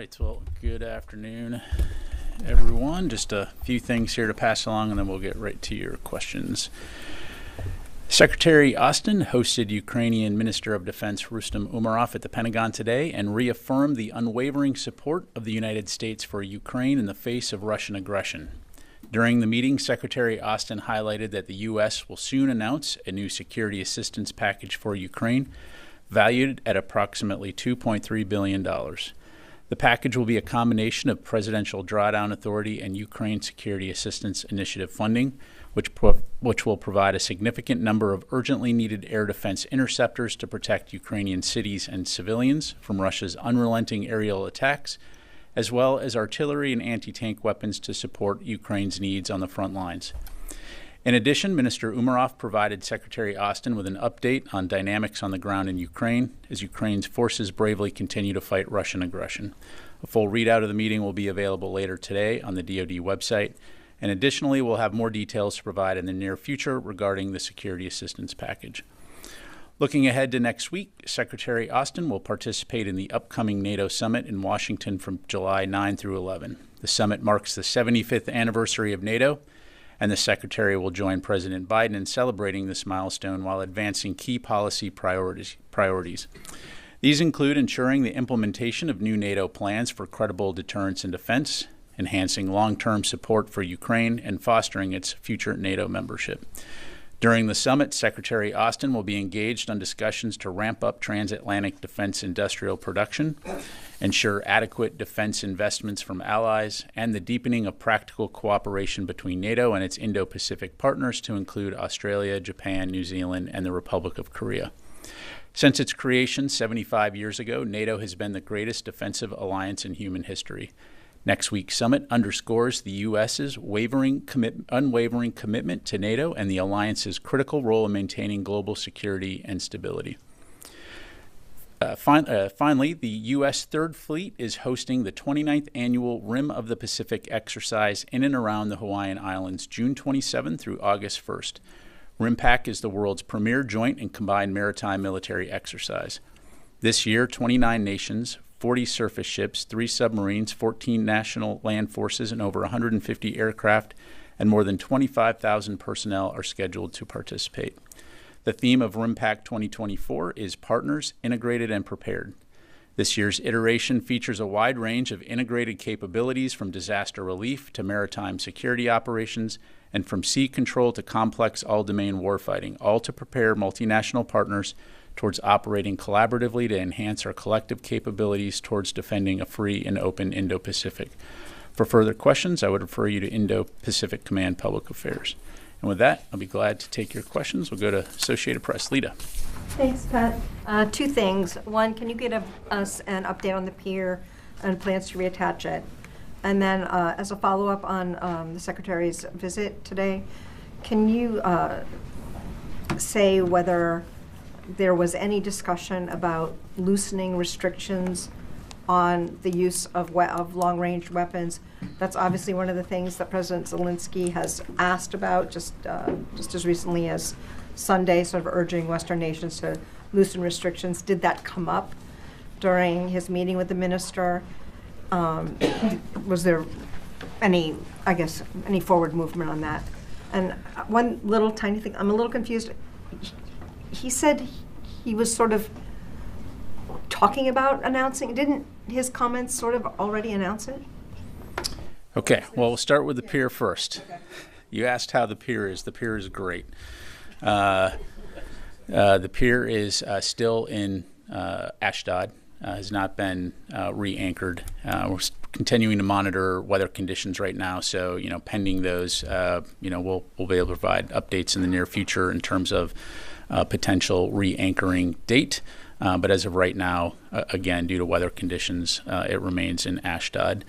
right, well, good afternoon, everyone. Just a few things here to pass along, and then we'll get right to your questions. Secretary Austin hosted Ukrainian Minister of Defense Rustem Umerov at the Pentagon today and reaffirmed the unwavering support of the United States for Ukraine in the face of Russian aggression. During the meeting, Secretary Austin highlighted that the U.S. will soon announce a new security assistance package for Ukraine, valued at approximately $2.3 billion. The package will be a combination of Presidential Drawdown Authority and Ukraine Security Assistance Initiative funding, which will provide a significant number of urgently needed air defense interceptors to protect Ukrainian cities and civilians from Russia's unrelenting aerial attacks, as well as artillery and anti-tank weapons to support Ukraine's needs on the front lines. In addition, Minister Umerov provided Secretary Austin with an update on dynamics on the ground in Ukraine as Ukraine's forces bravely continue to fight Russian aggression. A full readout of the meeting will be available later today on the DoD website. And additionally, we'll have more details to provide in the near future regarding the security assistance package. Looking ahead to next week, Secretary Austin will participate in the upcoming NATO summit in Washington from July 9 through 11. The summit marks the 75th anniversary of NATO, and the Secretary will join President Biden in celebrating this milestone while advancing key policy priorities. These include ensuring the implementation of new NATO plans for credible deterrence and defense, enhancing long-term support for Ukraine, and fostering its future NATO membership. During the summit, Secretary Austin will be engaged on discussions to ramp up transatlantic defense industrial production, ensure adequate defense investments from allies, and the deepening of practical cooperation between NATO and its Indo-Pacific partners to include Australia, Japan, New Zealand, and the Republic of Korea. Since its creation 75 years ago, NATO has been the greatest defensive alliance in human history. Next week's summit underscores the U.S.'s unwavering commitment to NATO and the alliance's critical role in maintaining global security and stability. Finally, the U.S. Third Fleet is hosting the 29th annual Rim of the Pacific exercise in and around the Hawaiian Islands, June 27 through August 1st. RIMPAC is the world's premier joint and combined maritime military exercise. This year, 29 nations, 40 surface ships, 3 submarines, 14 national land forces, and over 150 aircraft, and more than 25,000 personnel are scheduled to participate. The theme of RIMPAC 2024 is Partners, Integrated, and Prepared. This year's iteration features a wide range of integrated capabilities from disaster relief to maritime security operations and from sea control to complex all-domain warfighting, all to prepare multinational partners towards operating collaboratively to enhance our collective capabilities towards defending a free and open Indo-Pacific. For further questions, I would refer you to Indo-Pacific Command Public Affairs. And with that, I'll be glad to take your questions. We'll go to Associated Press. Lita. Thanks, Pat. Two things. One, can you give us an update on the pier and plans to reattach it? And then as a follow-up on the Secretary's visit today, can you say whether there was any discussion about loosening restrictions on the use of long-range weapons? That's obviously one of the things that President Zelensky has asked about just as recently as Sunday, sort of urging Western nations to loosen restrictions. Did that come up during his meeting with the minister? Was there any forward movement on that? And one little tiny thing, I'm a little confused. He said he was sort of talking about announcing. Didn't his comments sort of already announce it? Okay, well, we'll start with the pier first. Okay. You asked how the pier is. The pier is great. The pier is still in Ashdod, has not been re-anchored. We're continuing to monitor weather conditions right now, so pending those, we'll be able to provide updates in the near future in terms of potential re-anchoring date. But as of right now, again, due to weather conditions, it remains in Ashdod.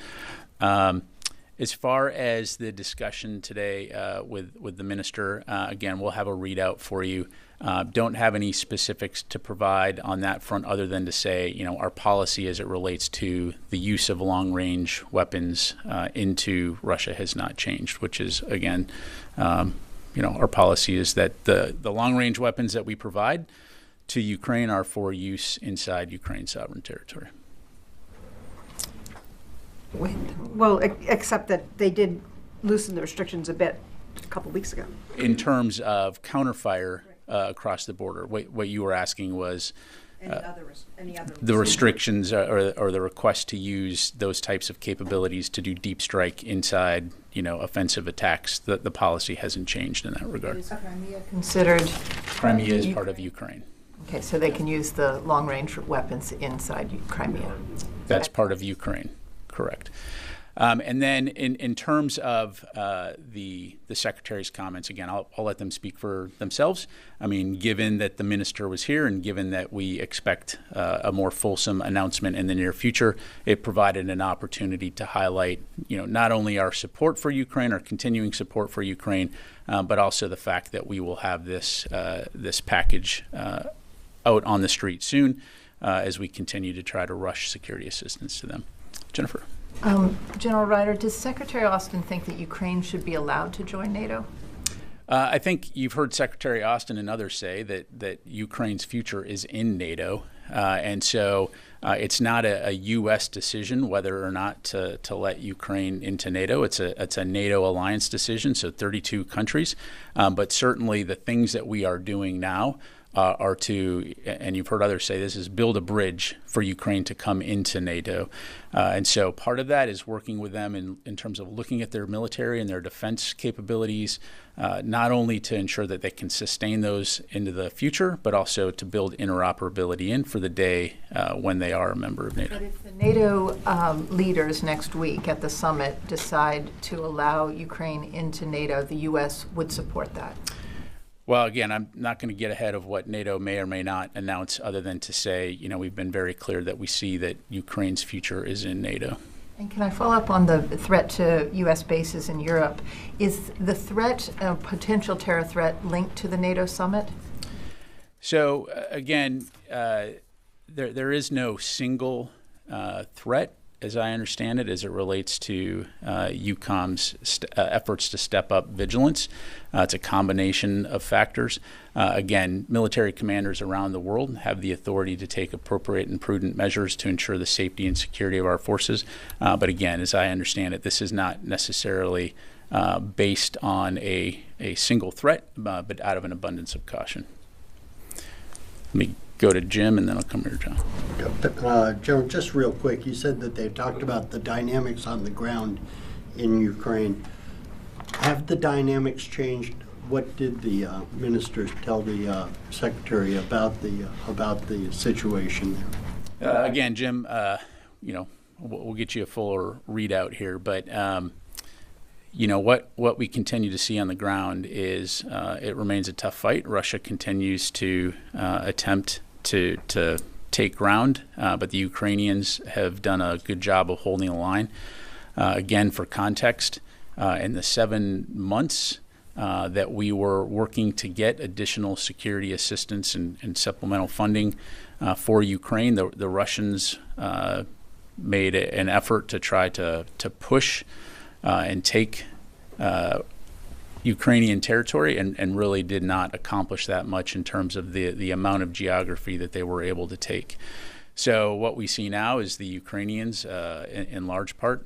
As far as the discussion today with the minister, again, we'll have a readout for you. Don't have any specifics to provide on that front other than to say, our policy as it relates to the use of long-range weapons into Russia has not changed, which is, again, our policy is that the long-range weapons that we provide to Ukraine are for use inside Ukraine's sovereign territory. Well, except that they did loosen the restrictions a bit a couple weeks ago. In terms of counterfire across the border, what you were asking was Any other the restrictions or the request to use those types of capabilities to do deep strike inside, offensive attacks. The policy hasn't changed in that regard. Is Crimea considered? Crimea is part of Ukraine. Okay, so they can use the long-range weapons inside Crimea. That's part of Ukraine, correct. And then in terms of the Secretary's comments, again, I'll let them speak for themselves. I mean, given that the minister was here and given that we expect a more fulsome announcement in the near future, it provided an opportunity to highlight, not only our support for Ukraine, our continuing support for Ukraine, but also the fact that we will have this package out on the street soon as we continue to try to rush security assistance to them. Jennifer. General Ryder, does Secretary Austin think that Ukraine should be allowed to join NATO? I think you've heard Secretary Austin and others say that Ukraine's future is in NATO. And so it's not a U.S. decision whether or not to let Ukraine into NATO. It's a NATO alliance decision, so 32 countries. But certainly the things that we are doing now are to, and you've heard others say this, is build a bridge for Ukraine to come into NATO. And so part of that is working with them in terms of looking at their military and their defense capabilities, not only to ensure that they can sustain those into the future, but also to build interoperability in for the day when they are a member of NATO. But if the NATO leaders next week at the summit decide to allow Ukraine into NATO, the U.S. would support that? Well, again, I'm not going to get ahead of what NATO may or may not announce other than to say, we've been very clear that we see that Ukraine's future is in NATO. And can I follow up on the threat to U.S. bases in Europe? Is the threat, a potential terror threat, linked to the NATO summit? So, again, there is no single threat, as I understand it, as it relates to EUCOM's efforts to step up vigilance. It's a combination of factors. Again, military commanders around the world have the authority to take appropriate and prudent measures to ensure the safety and security of our forces. But again, as I understand it, this is not necessarily based on a single threat, but out of an abundance of caution. Let me go to Jim, and then I'll come here, John. General, just real quick, you said that they talked about the dynamics on the ground in Ukraine. Have the dynamics changed? What did the ministers tell the secretary about the situation there? Again, Jim, we'll get you a fuller readout here, but what we continue to see on the ground is it remains a tough fight. Russia continues to attempt to take ground, but the Ukrainians have done a good job of holding the line. Again, for context, in the 7 months that we were working to get additional security assistance and supplemental funding for Ukraine, the Russians made an effort to try to push and take Ukrainian territory and really did not accomplish that much in terms of the amount of geography that they were able to take. So what we see now is the Ukrainians, in large part,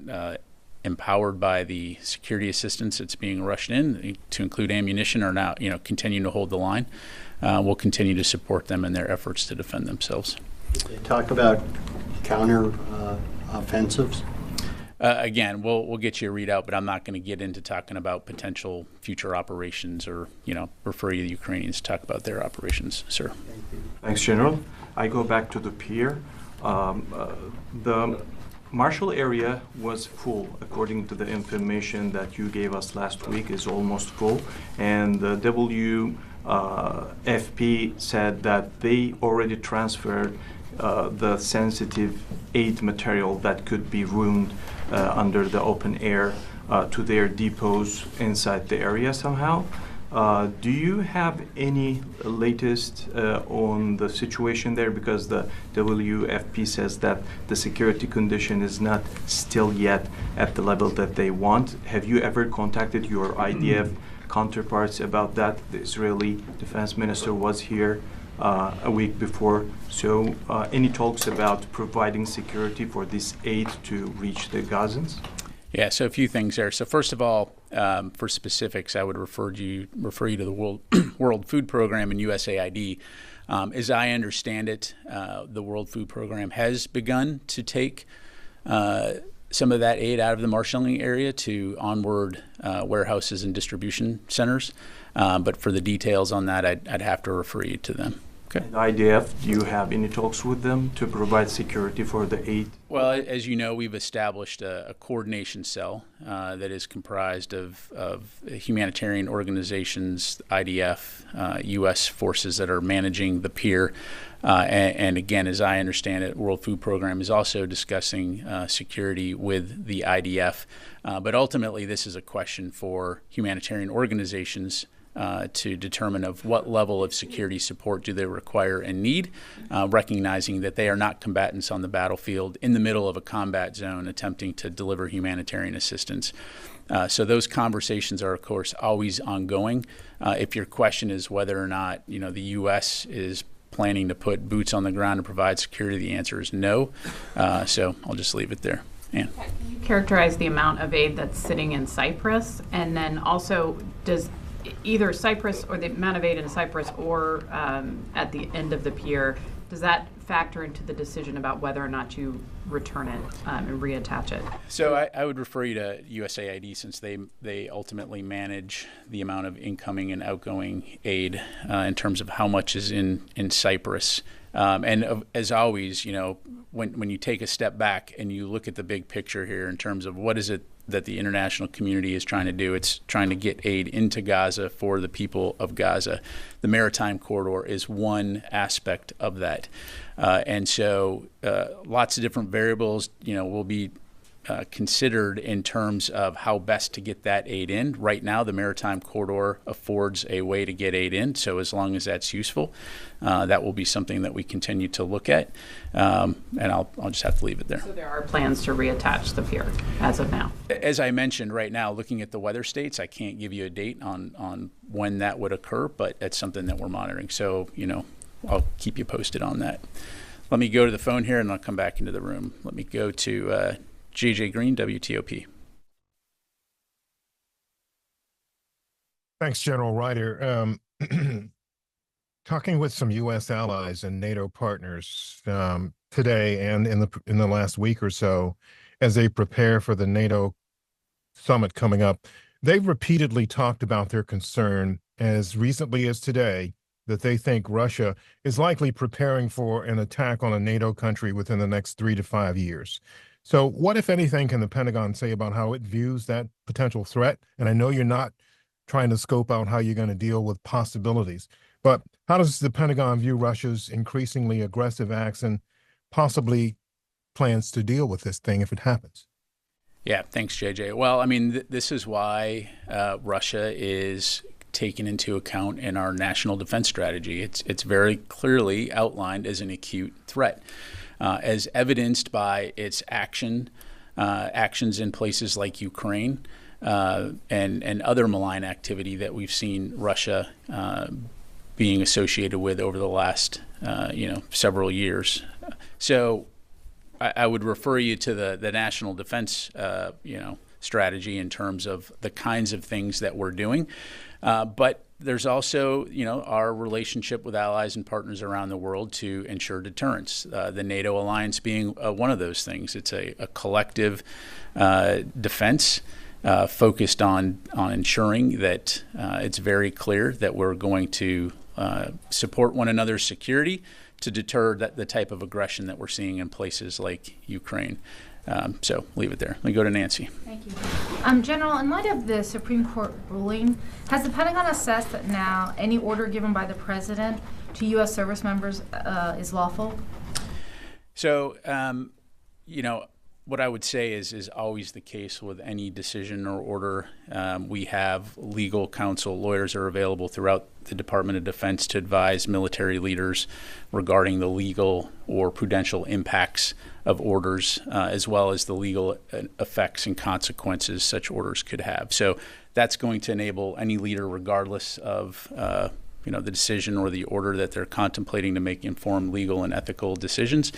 empowered by the security assistance that's being rushed in, to include ammunition, are now continuing to hold the line. We'll continue to support them in their efforts to defend themselves. They talk about counter offensives. Again, we'll get you a readout, but I'm not going to get into talking about potential future operations or refer you to the Ukrainians to talk about their operations, sir. Thanks, General. I go back to the pier. The Marshall area was full, according to the information that you gave us last week, is almost full, and the WFP said that they already transferred the sensitive aid material that could be ruined under the open air to their depots inside the area somehow. Do you have any latest on the situation there? Because the WFP says that the security condition is not still yet at the level that they want. Have you ever contacted your IDF counterparts about that? The Israeli defense minister was here a week before. So any talks about providing security for this aid to reach the Gazans? Yeah, so a few things there. So first of all, for specifics, I would refer you to the World Food Program and USAID. As I understand it, the World Food Program has begun to take some of that aid out of the marshalling area to onward warehouses and distribution centers. But for the details on that, I'd have to refer you to them. Okay. And IDF, do you have any talks with them to provide security for the aid? Well, as you know, we've established a coordination cell that is comprised of humanitarian organizations, IDF, U.S. forces that are managing the pier. And again, as I understand it, World Food Program is also discussing security with the IDF. But ultimately, this is a question for humanitarian organizations to determine of what level of security support do they require and need, recognizing that they are not combatants on the battlefield in the middle of a combat zone attempting to deliver humanitarian assistance. So those conversations are, of course, always ongoing. If your question is whether or not, the U.S. is planning to put boots on the ground to provide security, the answer is no. So I'll just leave it there. Ann. Can you characterize the amount of aid that's sitting in Cyprus? And then also, does either Cyprus or the amount of aid in Cyprus or at the end of the pier, does that factor into the decision about whether or not you return it and reattach it? So I would refer you to USAID, since they ultimately manage the amount of incoming and outgoing aid in terms of how much is in Cyprus. And as always, when you take a step back and you look at the big picture here in terms of what is it that the international community is trying to do, it's trying to get aid into Gaza for the people of Gaza. The maritime corridor is one aspect of that. And so lots of different variables, will be considered in terms of how best to get that aid in. Right now, the maritime corridor affords a way to get aid in, so as long as that's useful, that will be something that we continue to look at. And I'll just have to leave it there. So there are plans to reattach the pier as of now? As I mentioned, right now, looking at the weather states, I can't give you a date on when that would occur, but it's something that we're monitoring. So, I'll keep you posted on that. Let me go to the phone here, and I'll come back into the room. Let me go to JJ Green, WTOP. Thanks, General Ryder. Talking with some U.S. allies and NATO partners today and in the last week or so, as they prepare for the NATO summit coming up, they've repeatedly talked about their concern, as recently as today, that they think Russia is likely preparing for an attack on a NATO country within the next 3 to 5 years. So what, if anything, can the Pentagon say about how it views that potential threat? And I know you're not trying to scope out how you're going to deal with possibilities, but how does the Pentagon view Russia's increasingly aggressive acts and possibly plans to deal with this thing if it happens? Yeah, thanks, JJ. Well, I mean, this is why Russia is taken into account in our national defense strategy. It's very clearly outlined as an acute threat. As evidenced by its actions in places like Ukraine and other malign activity that we've seen Russia being associated with over the last several years. So I would refer you to the national defense strategy in terms of the kinds of things that we're doing. But there's also, our relationship with allies and partners around the world to ensure deterrence. The NATO alliance being one of those things. It's a collective defense focused on ensuring that it's very clear that we're going to support one another's security to deter the type of aggression that we're seeing in places like Ukraine. So leave it there. Let me go to Nancy. Thank you. General, in light of the Supreme Court ruling, has the Pentagon assessed that now any order given by the President to U.S. service members is lawful? So, what I would say is always the case with any decision or order. We have legal counsel, lawyers are available throughout the Department of Defense to advise military leaders regarding the legal or prudential impacts of orders, as well as the legal effects and consequences such orders could have. So that's going to enable any leader, regardless of the decision or the order that they're contemplating to make informed legal and ethical decisions.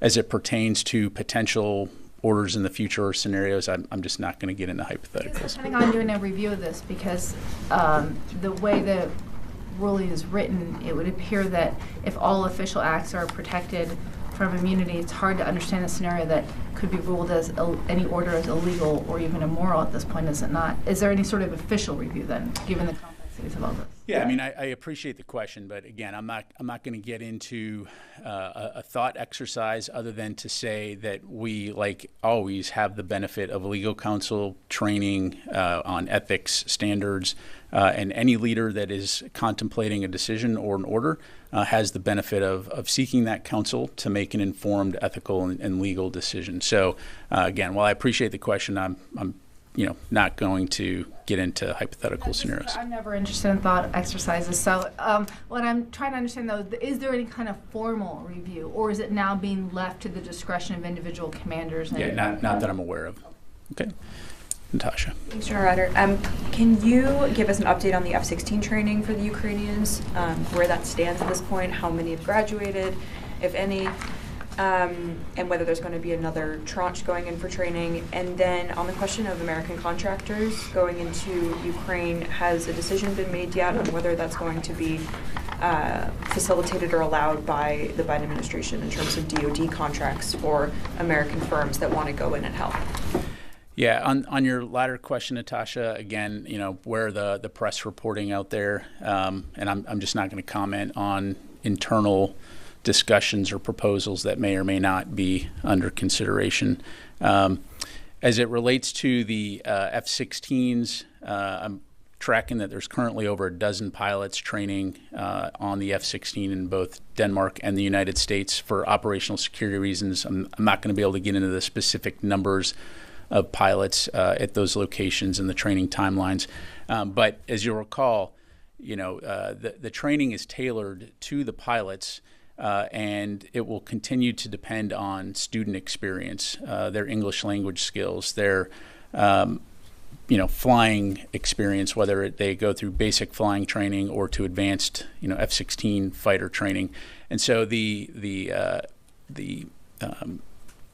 As it pertains to potential orders in the future or scenarios, I'm just not going to get into hypotheticals. Depending on doing a review of this, because the way the ruling is written, it would appear that if all official acts are protected from immunity, it's hard to understand a scenario that could be ruled as any order as illegal or even immoral at this point, is it not? Is there any sort of official review then, given the complexities of all this? Yeah, I mean, I appreciate the question, but again, I'm not going to get into a thought exercise other than to say that we, like always, have the benefit of legal counsel training on ethics standards, and any leader that is contemplating a decision or an order has the benefit of seeking that counsel to make an informed ethical and legal decision. So again, while I appreciate the question, I'm not going to get into hypothetical scenarios. I'm never interested in thought exercises. So what I'm trying to understand, though, is there any kind of formal review, or is it now being left to the discretion of individual commanders? Yeah, not that I'm aware of. Okay. Natasha. Thanks, General Ryder. Can you give us an update on the F-16 training for the Ukrainians, where that stands at this point, how many have graduated, if any, and whether there's going to be another tranche going in for training? And then on the question of American contractors going into Ukraine, has a decision been made yet on whether that's going to be facilitated or allowed by the Biden administration in terms of DoD contracts for American firms that want to go in and help? Yeah, on your latter question, Natasha, again, where the press reporting out there, and I'm just not going to comment on internal discussions or proposals that may or may not be under consideration. As it relates to the F-16s, I'm tracking that there's currently over a dozen pilots training on the F-16 in both Denmark and the United States for operational security reasons. I'm not going to be able to get into the specific numbers of pilots at those locations and the training timelines. But as you'll recall, the training is tailored to the pilots, and it will continue to depend on student experience, their English language skills, their flying experience, whether they go through basic flying training or to advanced F-16 fighter training. And so the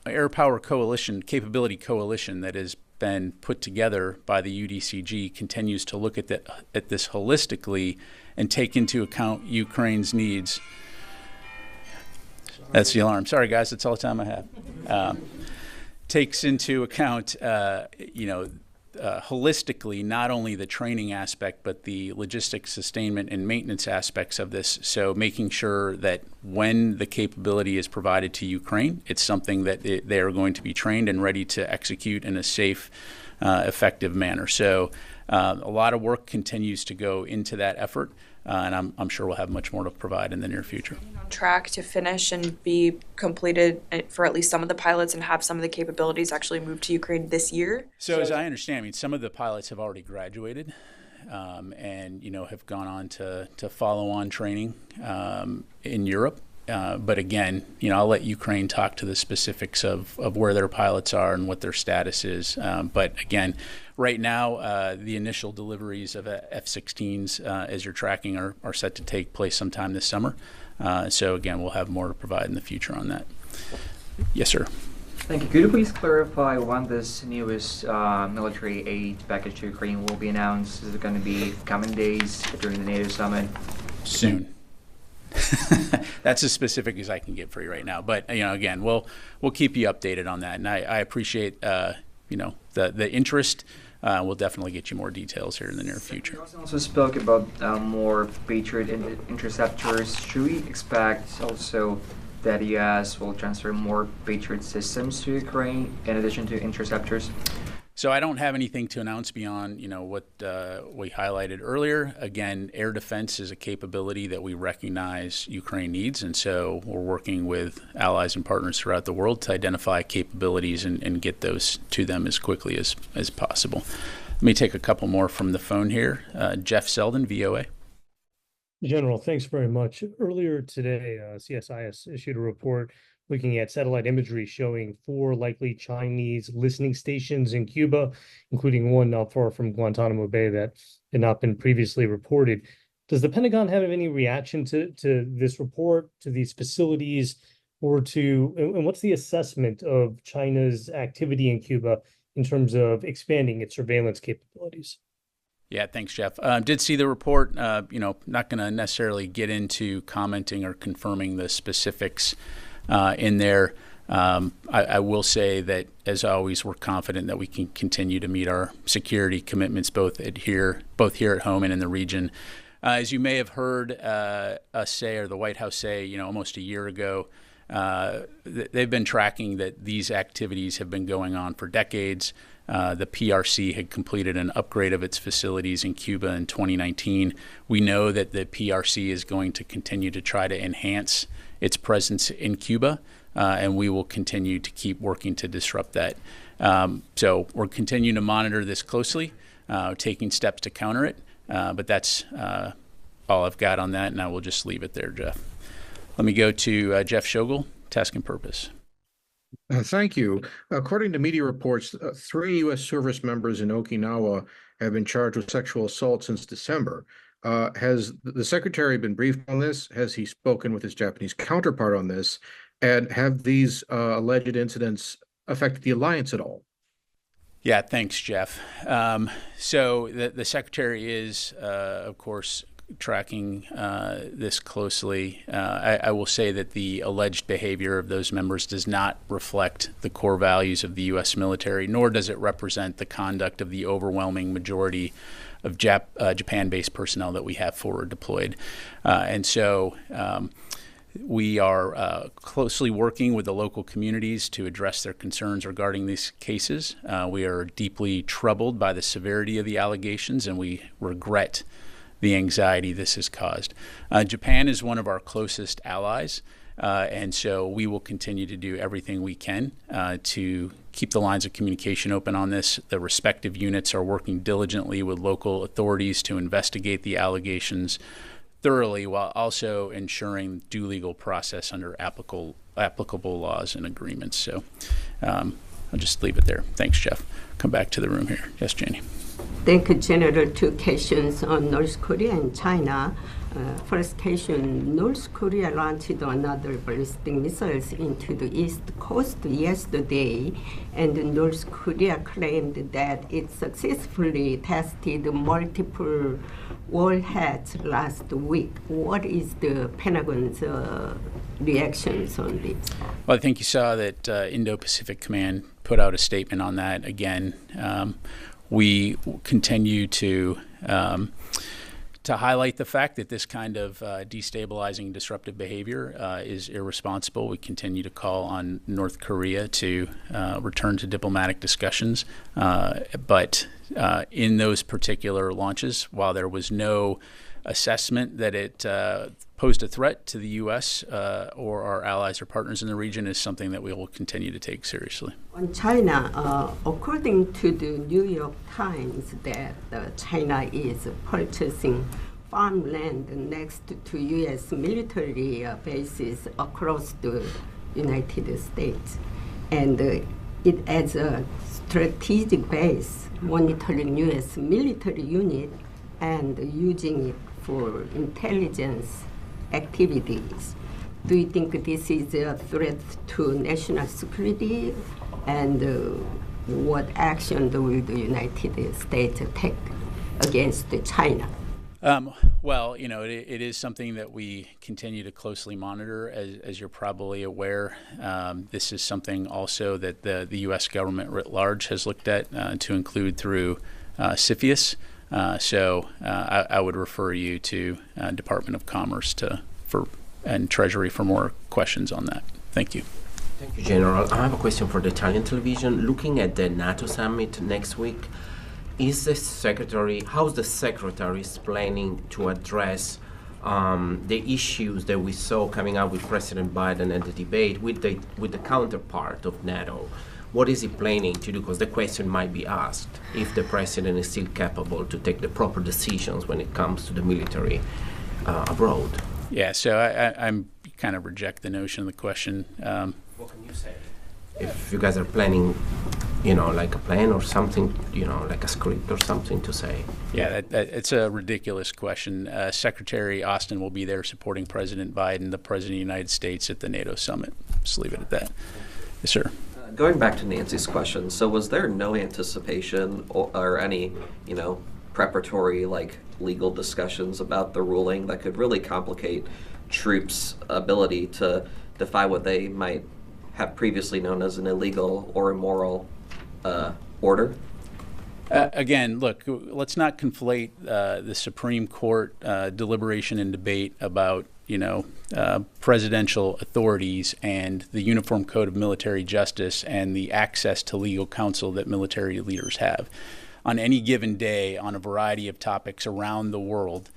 Air Power Coalition, Capability Coalition that has been put together by the UDCG continues to look at this holistically and take into account Ukraine's needs. That's the alarm. Sorry, guys, that's all the time I have. Takes into account, holistically, not only the training aspect, but the logistics, sustainment, and maintenance aspects of this. So making sure that when the capability is provided to Ukraine, it's something that they are going to be trained and ready to execute in a safe, effective manner. So a lot of work continues to go into that effort, and I'm sure we'll have much more to provide in the near future. On track to finish and be completed for at least some of the pilots and have some of the capabilities actually moved to Ukraine this year? So as I understand, some of the pilots have already graduated and have gone on to follow on training in Europe. But again, I'll let Ukraine talk to the specifics of where their pilots are and what their status is. But again, right now, the initial deliveries of F-16s, as you're tracking, are set to take place sometime this summer. So again, we'll have more to provide in the future on that. Yes, sir. Thank you. Could you please clarify when this newest military aid package to Ukraine will be announced? Is it going to be coming days during the NATO summit? Soon. That's as specific as I can get for you right now. But again, we'll keep you updated on that, and I appreciate the interest. We'll definitely get you more details here in the near future. You also spoke about more Patriot interceptors. Should we expect also that U.S. will transfer more Patriot systems to Ukraine in addition to interceptors? So I don't have anything to announce beyond what we highlighted earlier. Again, air defense is a capability that we recognize Ukraine needs, and so we're working with allies and partners throughout the world to identify capabilities and get those to them as quickly as possible. Let me take a couple more from the phone here. Jeff Selden, VOA. General, thanks very much. Earlier today, CSIS issued a report looking at satellite imagery showing 4 likely Chinese listening stations in Cuba, including one not far from Guantanamo Bay that had not been previously reported. Does the Pentagon have any reaction to this report, to these facilities, or and what's the assessment of China's activity in Cuba in terms of expanding its surveillance capabilities? Yeah, thanks, Jeff. Did see the report. Not going to necessarily get into commenting or confirming the specifics in there. I will say that, as always, we're confident that we can continue to meet our security commitments both here at home and in the region. As you may have heard us say, or the White House say, almost a year ago, they've been tracking that these activities have been going on for decades. The PRC had completed an upgrade of its facilities in Cuba in 2019. We know that the PRC is going to continue to try to enhance its presence in Cuba, and we will continue to keep working to disrupt that. So we're continuing to monitor this closely, taking steps to counter it, but that's all I've got on that, and I will just leave it there, Jeff. Let me go to Jeff Schogel, Task and Purpose. Thank you. According to media reports, 3 U.S. service members in Okinawa have been charged with sexual assault since December. Has the Secretary been briefed on this? Has he spoken with his Japanese counterpart on this? And have these alleged incidents affected the alliance at all? Yeah, thanks, Jeff. So the Secretary is, of course, tracking this closely. I will say that the alleged behavior of those members does not reflect the core values of the U.S. military, nor does it represent the conduct of the overwhelming majority of Japan-based personnel that we have forward deployed. And so we are closely working with the local communities to address their concerns regarding these cases. We are deeply troubled by the severity of the allegations, and we regret the anxiety this has caused. Japan is one of our closest allies, and so we will continue to do everything we can to keep the lines of communication open on this. The respective units are working diligently with local authorities to investigate the allegations thoroughly, while also ensuring due legal process under applicable laws and agreements. So I'll just leave it there. Thanks, Jeff. Come back to the room here. Yes, Janie. Thank you, General. 2 questions on North Korea and China. First question, North Korea launched another ballistic missiles into the East Coast yesterday, and North Korea claimed that it successfully tested multiple warheads last week. What is the Pentagon's reactions on this? Well, I think you saw that Indo-Pacific Command put out a statement on that. Again, we continue to highlight the fact that this kind of destabilizing, disruptive behavior is irresponsible. We continue to call on North Korea to return to diplomatic discussions. But in those particular launches, while there was no assessment that it posed a threat to the U.S. Or our allies or partners in the region, is something that we will continue to take seriously. On China, according to the New York Times, that China is purchasing farmland next to U.S. military bases across the United States, and it as a strategic base, monitoring U.S. military unit and using it for intelligence activities. Do you think this is a threat to national security, and what action will the United States take against China? Well, it is something that we continue to closely monitor. As you're probably aware, this is something also that the U.S. government writ large has looked at to include through CFIUS. So I would refer you to Department of Commerce and Treasury for more questions on that. Thank you. Thank you, General. I have a question for the Italian television. Looking at the NATO summit next week, how's the Secretary planning to address the issues that we saw coming out with President Biden and the debate with the counterpart of NATO? What is he planning to do? Because the question might be asked if the president is still capable to take the proper decisions when it comes to the military abroad. Yeah, so I kind of reject the notion of the question. What can you say? If you guys are planning like a plan or something, like a script or something to say? Yeah, it's a ridiculous question. Secretary Austin will be there supporting President Biden, the President of the United States, at the NATO summit. Just leave it at that. Yes, sir. Going back to Nancy's question, so was there no anticipation or any, preparatory legal discussions about the ruling that could really complicate troops' ability to defy what they might have previously known as an illegal or immoral order? Again, look, let's not conflate the Supreme Court deliberation and debate about presidential authorities and the Uniform Code of Military Justice and the access to legal counsel that military leaders have. On any given day, on a variety of topics around the world,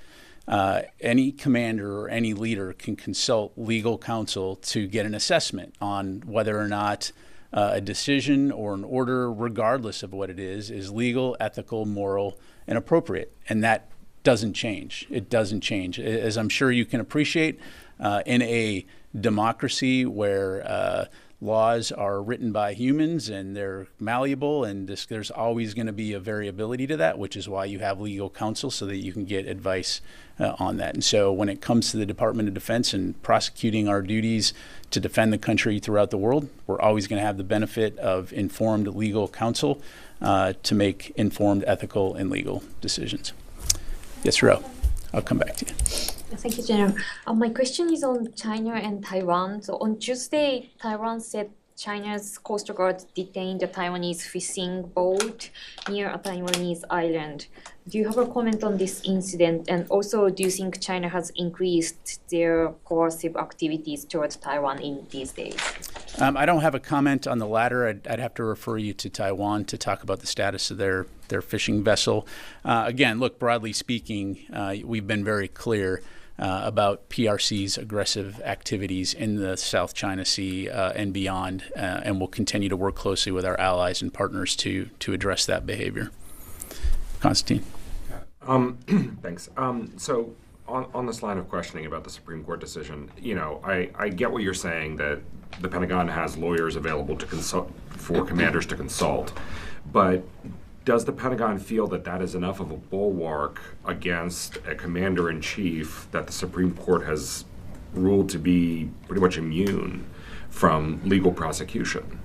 any commander or any leader can consult legal counsel to get an assessment on whether or not a decision or an order, regardless of what it is legal, ethical, moral, and appropriate. And that doesn't change. It doesn't change. As I'm sure you can appreciate, in a democracy where laws are written by humans and they're malleable, and there's always going to be a variability to that, which is why you have legal counsel so that you can get advice on that. And so when it comes to the Department of Defense and prosecuting our duties to defend the country throughout the world, we're always going to have the benefit of informed legal counsel to make informed ethical and legal decisions. Yes, Ro. I'll come back to you. Thank you, General. My question is on China and Taiwan. So on Tuesday, Taiwan said China's Coast Guard detained a Taiwanese fishing boat near a Taiwanese island. Do you have a comment on this incident? And also, do you think China has increased their coercive activities towards Taiwan in these days? I don't have a comment on the latter. I'd have to refer you to Taiwan to talk about the status of their fishing vessel. Again, look, broadly speaking, we've been very clear about PRC's aggressive activities in the South China Sea and beyond, and we'll continue to work closely with our allies and partners to address that behavior. Constantine. Thanks. So on this line of questioning about the Supreme Court decision, I get what you're saying, that the Pentagon has lawyers available to consult for commanders to consult, but does the Pentagon feel that that is enough of a bulwark against a commander-in-chief that the Supreme Court has ruled to be pretty much immune from legal prosecution?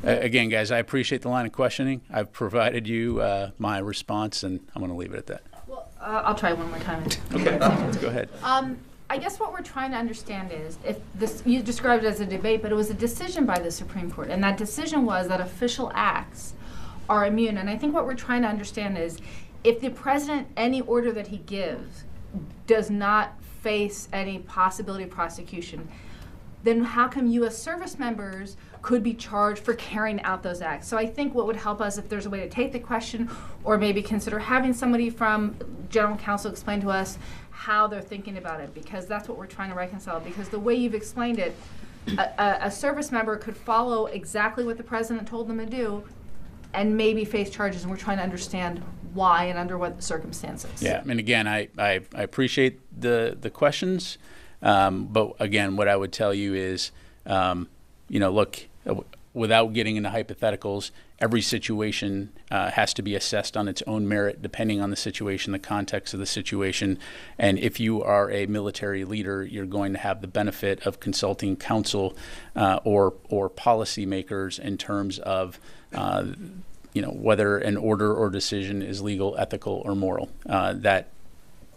Again, guys, I appreciate the line of questioning. I've provided you my response, and I'm going to leave it at that. Well, I'll try one more time. Okay, go ahead. I guess what we're trying to understand is, if this, you described it as a debate, but it was a decision by the Supreme Court, and that decision was that official acts are immune. And I think what we're trying to understand is, if the president, any order that he gives, does not face any possibility of prosecution, then how come U.S. service members could be charged for carrying out those acts? So I think what would help us, if there's a way to take the question, or maybe consider having somebody from General Counsel explain to us how they're thinking about it, because that's what we're trying to reconcile. Because the way you've explained it, a service member could follow exactly what the president told them to do and maybe face charges, and we're trying to understand why and under what circumstances. Yeah, and again, I appreciate the questions, but again, what I would tell you is, look, without getting into hypotheticals, every situation has to be assessed on its own merit, depending on the situation, the context of the situation. And if you are a military leader, you're going to have the benefit of consulting counsel or policymakers in terms of whether an order or decision is legal, ethical, or moral. That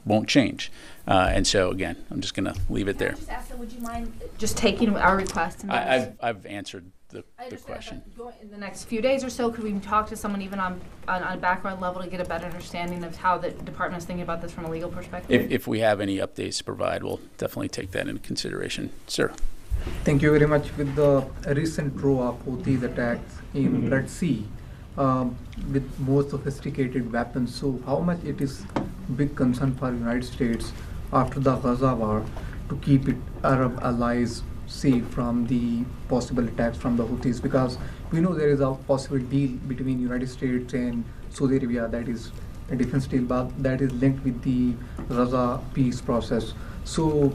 won't change. And so, again, I'm just going to leave it there. Can I just ask them, would you mind just taking our request? And I've answered the question. In the next few days or so, could we talk to someone even on a background level to get a better understanding of how the department is thinking about this from a legal perspective? If we have any updates to provide, we'll definitely take that into consideration. Sir. Thank you very much. With the recent row of Houthi attacks in Red Sea, with more sophisticated weapons, so how much it is big concern for United States after the Gaza war to keep its Arab allies safe from the possible attacks from the Houthis, because we know there is a possible deal between United States and Saudi Arabia, that is a defense deal, but that is linked with the Gaza peace process. So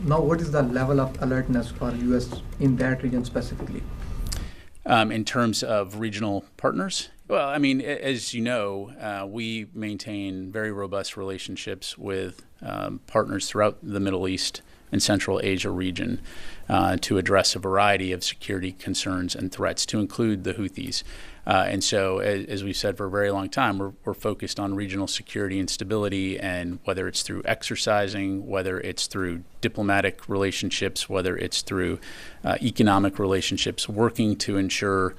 now what is the level of alertness for US in that region specifically? In terms of regional partners, well, I mean, as you know, we maintain very robust relationships with partners throughout the Middle East and Central Asia region to address a variety of security concerns and threats, to include the Houthis. And so, as we've said for a very long time, we're focused on regional security and stability, and whether it's through exercising, whether it's through diplomatic relationships, whether it's through economic relationships, working to ensure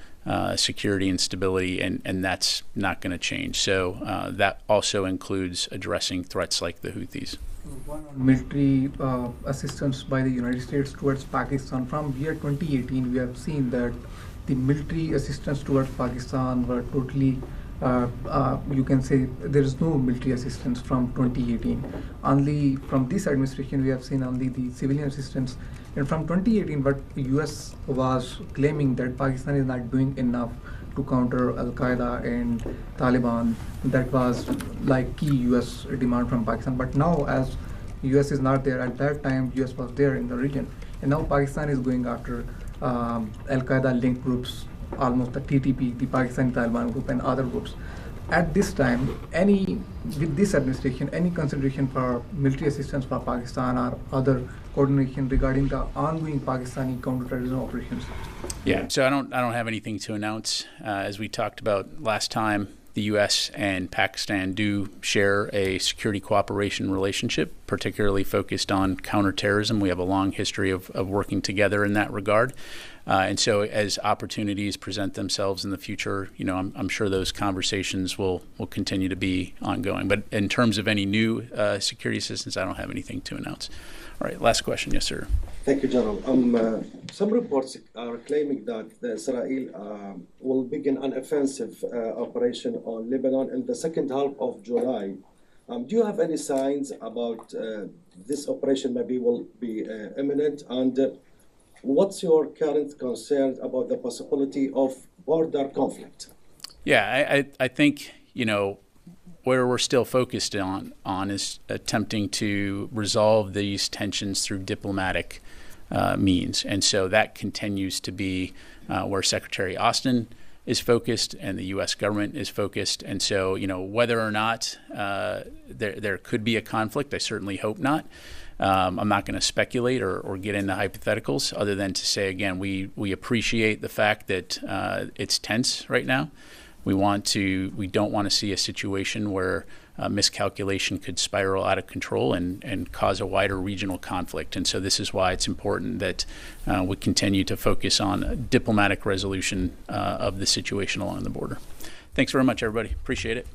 security and stability, and that's not going to change. So that also includes addressing threats like the Houthis. One on military assistance by the United States towards Pakistan. From year 2018, we have seen that the military assistance towards Pakistan were totally, you can say there is no military assistance from 2018. Only from this administration, we have seen only the civilian assistance. And from 2018, what the US was claiming that Pakistan is not doing enough to counter Al-Qaeda and Taliban. That was like key US demand from Pakistan. But now, as US is not there, at that time US was there in the region. And now Pakistan is going after Al-Qaeda linked groups, almost the TTP, the Pakistani Taliban group, and other groups. At this time, with this administration, any consideration for military assistance for Pakistan or other coordination regarding the ongoing Pakistani counterterrorism operations? Yeah, so I don't have anything to announce. As we talked about last time, the U.S. and Pakistan do share a security cooperation relationship, particularly focused on counterterrorism. We have a long history of working together in that regard. And so as opportunities present themselves in the future, you know, I'm sure those conversations will continue to be ongoing. But in terms of any new security assistance, I don't have anything to announce. All right, last question. Yes, sir. Thank you, General. Some reports are claiming that Israel will begin an offensive operation on Lebanon in the second half of July. Do you have any signs about this operation maybe will be imminent? And what's your current concern about the possibility of border conflict? Yeah, I think, you know, where we're still focused on is attempting to resolve these tensions through diplomatic means. And so that continues to be where Secretary Austin is focused and the U.S. government is focused. And so, you know, whether or not there could be a conflict, I certainly hope not. I'm not going to speculate or get into hypotheticals other than to say, again, we appreciate the fact that it's tense right now. We don't want to see a situation where miscalculation could spiral out of control and cause a wider regional conflict. And so this is why it's important that we continue to focus on diplomatic resolution of the situation along the border. Thanks very much, everybody. Appreciate it.